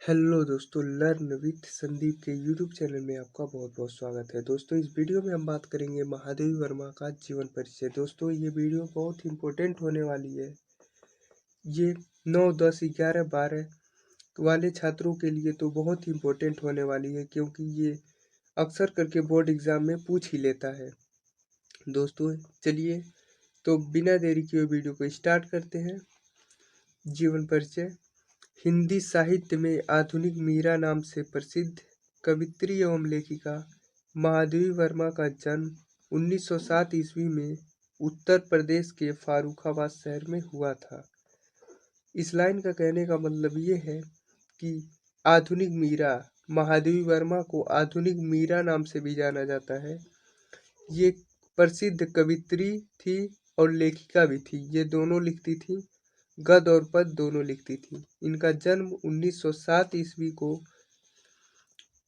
Hello दोस्तों, learn with Sandeep के YouTube channel में आपका बहुत बहुत स्वागत है। दोस्तों, इस वीडियो में हम बात करेंगे महादेवी वर्मा का जीवन परिचय। दोस्तों, ये वीडियो बहुत इंपॉर्टेंट होने वाली है। ये 9, 10, 11, 12 वाले छात्रों के लिए तो बहुत ही इम्पोर्टेंट होने वाली है, क्योंकि ये अक्सर करके बोर्ड एग्जाम में पूछ ही लेता है। दोस्तों चलिए, तो बिना देरी किए वीडियो को स्टार्ट करते हैं। जीवन परिचय। हिंदी साहित्य में आधुनिक मीरा नाम से प्रसिद्ध कवित्री एवं लेखिका महादेवी वर्मा का जन्म 1907 ईस्वी में उत्तर प्रदेश के फारुखाबाद शहर में हुआ था। इस लाइन का कहने का मतलब ये है कि आधुनिक मीरा, महादेवी वर्मा को आधुनिक मीरा नाम से भी जाना जाता है। ये प्रसिद्ध कवित्री थी और लेखिका भी थी। ये दोनों लिखती थी, गद्य और पद्य दोनों लिखती थी। इनका जन्म 1907 ईस्वी को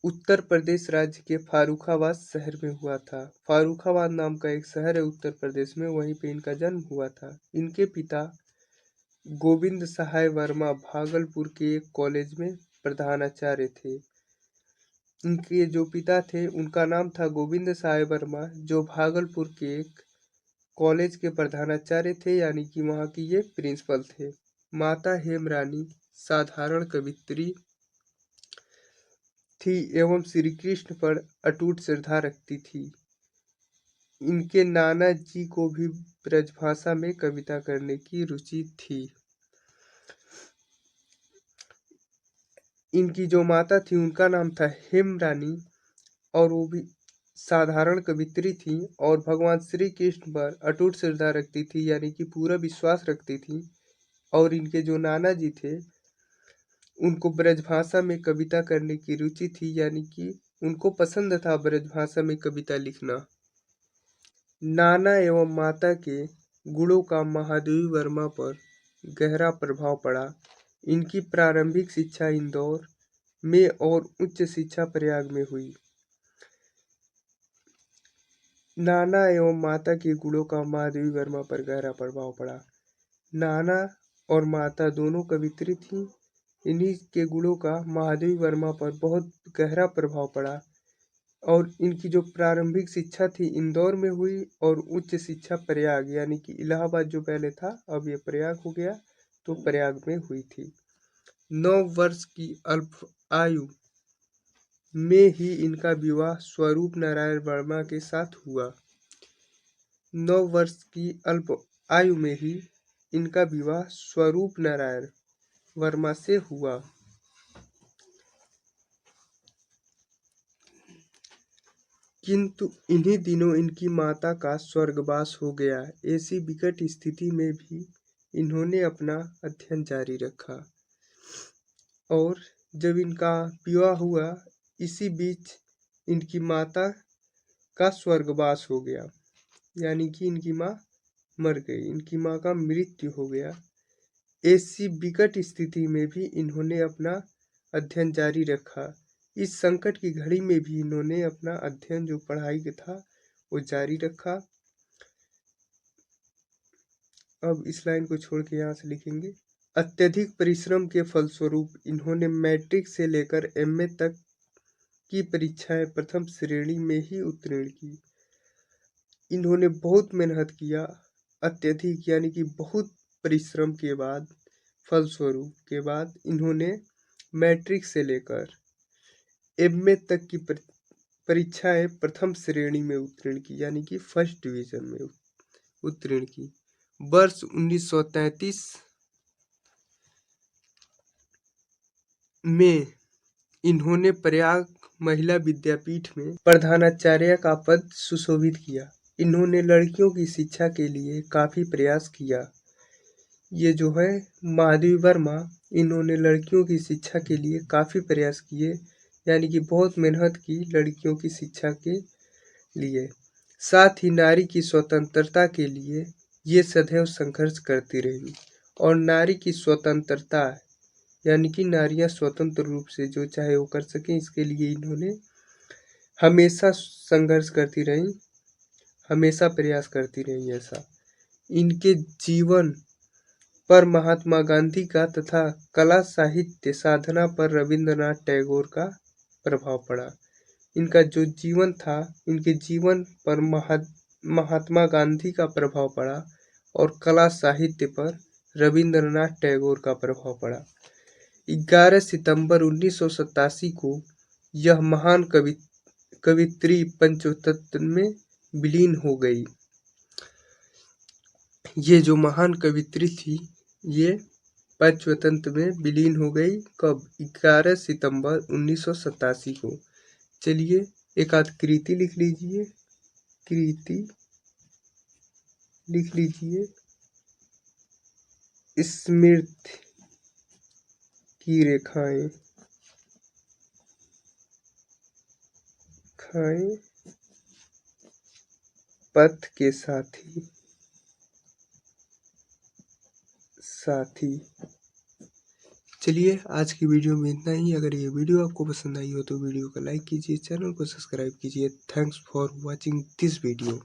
उत्तर प्रदेश राज्य के फारुखाबाद शहर में हुआ था। फारुखाबाद नाम का एक शहर है उत्तर प्रदेश में, वहीं पे इनका जन्म हुआ था। इनके पिता गोविंद सहाय वर्मा भागलपुर के एक कॉलेज में प्रधानाचार्य थे। इनके जो पिता थे उनका नाम था गोविंद सहाय वर्मा, जो भागलपुर के एक कॉलेज के प्रधानाचार्य थे, यानी कि वहाँ की ये प्रिंसिपल थे। माता हेमरानी साधारण कवित्री थी एवं श्री कृष्ण पर अटूट श्रद्धा रखती थी। इनके नाना जी को भी ब्रजभाषा में कविता करने की रुचि थी। इनकी जो माता थी उनका नाम था हेमरानी, और वो भी साधारण कवित्री थी और भगवान श्री कृष्ण पर अटूट श्रद्धा रखती थी, यानी कि पूरा विश्वास रखती थी। और इनके जो नाना जी थे उनको ब्रजभाषा में कविता करने की रुचि थी, यानी कि उनको पसंद था ब्रजभाषा में कविता लिखना। नाना एवं माता के गुणों का महादेवी वर्मा पर गहरा प्रभाव पड़ा। इनकी प्रारंभिक शिक्षा इंदौर में और उच्च शिक्षा प्रयाग में हुई। नाना एवं माता के गुणों का महादेवी वर्मा पर गहरा प्रभाव पड़ा। नाना और माता दोनों कवित्री थीं। इन्हीं के गुणों का महादेवी वर्मा पर बहुत गहरा प्रभाव पड़ा और इनकी जो प्रारंभिक शिक्षा थी इंदौर में हुई और उच्च शिक्षा प्रयाग, यानी कि इलाहाबाद जो पहले था अब ये प्रयाग हो गया, तो प्रयाग में हुई थी। 9 वर्ष की अल्प आयु में ही इनका विवाह स्वरूप नारायण वर्मा के साथ हुआ। 9 वर्ष की अल्प आयु में ही इनका विवाह स्वरूप नारायण वर्मा से हुआ। किंतु इन्हीं दिनों इनकी माता का स्वर्गवास हो गया। ऐसी विकट स्थिति में भी इन्होंने अपना अध्ययन जारी रखा और जब इनका विवाह हुआ इसी बीच इनकी माता का स्वर्गवास हो गया, यानी कि इनकी माँ मर गई, इनकी माँ का मृत्यु हो गया। ऐसी विकट स्थिति में भी इन्होंने अपना अध्ययन जारी रखा। इस संकट की घड़ी में भी इन्होंने अपना अध्ययन जो पढ़ाई का था वो जारी रखा। अब इस लाइन को छोड़ के यहाँ से लिखेंगे, अत्यधिक परिश्रम के फलस्वरूप इन्होंने मैट्रिक से लेकर एमए तक की परीक्षाएं प्रथम श्रेणी में ही उत्तीर्ण की। इन्होंने बहुत मेहनत किया, अत्यधिक यानी कि बहुत परिश्रम के बाद, फलस्वरूप के बाद इन्होंने मैट्रिक से लेकर एमए तक की परीक्षाएं प्रथम श्रेणी में उत्तीर्ण की, यानी कि फर्स्ट डिवीजन में उत्तीर्ण की। वर्ष 1933 में इन्होंने प्रयाग महिला विद्यापीठ में प्रधानाचार्य का पद सुशोभित किया। इन्होंने लड़कियों की शिक्षा के लिए काफी प्रयास किया। ये जो है महादेवी वर्मा, इन्होंने लड़कियों की शिक्षा के लिए काफी प्रयास किए, यानी कि बहुत मेहनत की लड़कियों की शिक्षा के लिए। साथ ही नारी की स्वतंत्रता के लिए ये सदैव संघर्ष करती रही और नारी की स्वतंत्रता यानी कि नारियां स्वतंत्र रूप से जो चाहे वो कर सकें, इसके लिए इन्होंने हमेशा संघर्ष करती रही, हमेशा प्रयास करती रही। ऐसा इनके जीवन पर महात्मा गांधी का तथा कला साहित्य साधना पर रविंद्रनाथ टैगोर का प्रभाव पड़ा। इनका जो जीवन था, इनके जीवन पर महात्मा गांधी का प्रभाव पड़ा और कला साहित्य पर रविंद्रनाथ टैगोर का प्रभाव पड़ा। 11 सितंबर 1987 को यह महान कवित्री पंचतत्व में विलीन हो गई। ये जो महान कवित्री थी, ये पंचतंत्र में विलीन हो गई। कब? 11 सितंबर 1987 को। चलिए एक आध कृति लिख लीजिए। कृति लिख लीजिए। स्मृति की रेखाएं पथ के साथी। चलिए आज की वीडियो में इतना ही। अगर ये वीडियो आपको पसंद आई हो तो वीडियो को लाइक कीजिए, चैनल को सब्सक्राइब कीजिए। Thanks for watching this video.